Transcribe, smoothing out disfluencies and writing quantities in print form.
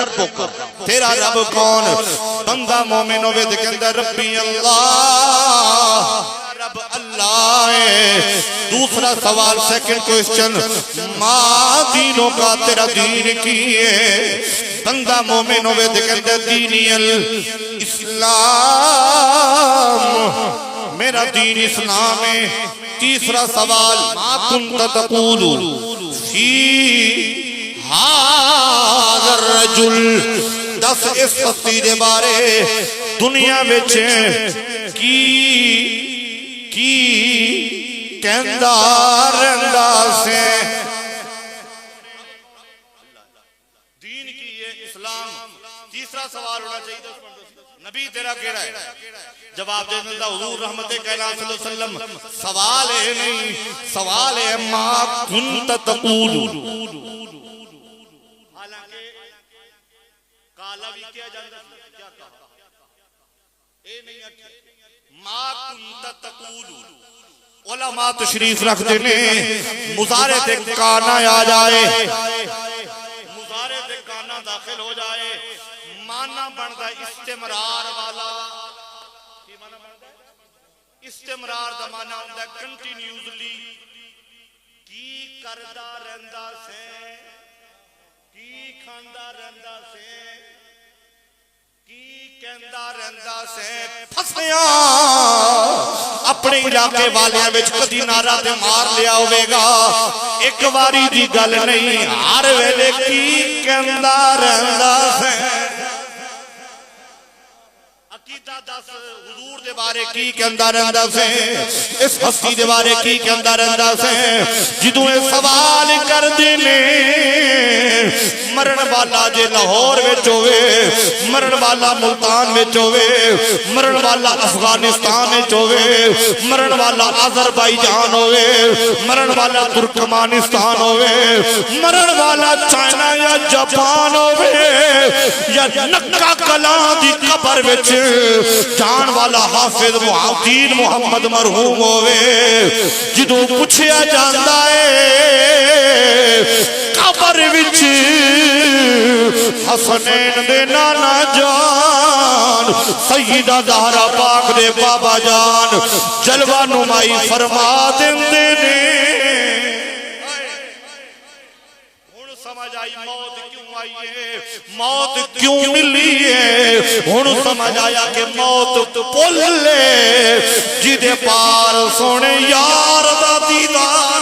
ربک تیرا رب کون بندہ مومن ہوئے دے کہندہ ربی اللہ رب اللہ ہے دوسرا سوال سیکنڈ کوئسچن ماں دینوں کا تیرا دین کی ہے بندہ مومن ہوئے دے کہندہ دینی الاسلام میرا دین اسلام ہے تیسرا سوال ما کنت تقول فی هذا الرجل دس اس پتی دے بارے دنیا بچ کی کہندہ رہندہ سے دین کی یہ اسلام تیسرا سوال ہونا چاہیے نبی تیرا کہہ رہا ہے جواب دے دیتا حضور رحمت کائنات صلی اللہ علیہ وسلم سوال ہے نہیں سوال ہے ما کنت تقول حالانکہ کالا بھی کیا جاندہ کیا کہا اے نہیں اٹھے ما کنت تقول علماء تشریف رکھ دینے مضارع دے کانا آ جائے مضارع دے کانا داخل ہو جائے معنی بندہ استمرار والا استمرار دا معنی ہوندہ ہے کنٹینیوزلی کی کردہ رہندہ سے کی کھاندہ رہندہ سے کی کہندہ رہندہ سے پھسیاں اپنے علاقے والیاں وچ کدی نعرہ دے مار لیا ہوئے گا ایک واری دی گل نہیں ہر ویلے کی کہندہ رہندہ سے عقیدہ دس حضور دے بارے کی کہندہ رہندہ سے اس ہستی دے بارے کی کہندہ رہندہ سے جدوں اے سوال کر دینے مرن والا جے لاہور وچ ہوئے مرن والا ملتان وچ ہوئے مرن والا افغانستان وچ ہوئے مرن والا آذربائیجان ہوئے مرن والا ترکمانستان ہوئے مرن والا چائنا یا جاپان ہوئے یا نکا کلان دی قبر وچ جان والا حافظ دین محمد مرحوم ہوئے جدوں پوچھیا جاندا ہے قبر وچ حسنین دے نانا جان سیدہ زہرا پاک دے بابا جان جلوہ نمائی فرما دیندے نے ہن سمجھ آئی موت کیوں آئی ہے موت کیوں ملی ہے ہن سمجھ آیا کہ موت پل لے جدے پار سونے یار دا دیدار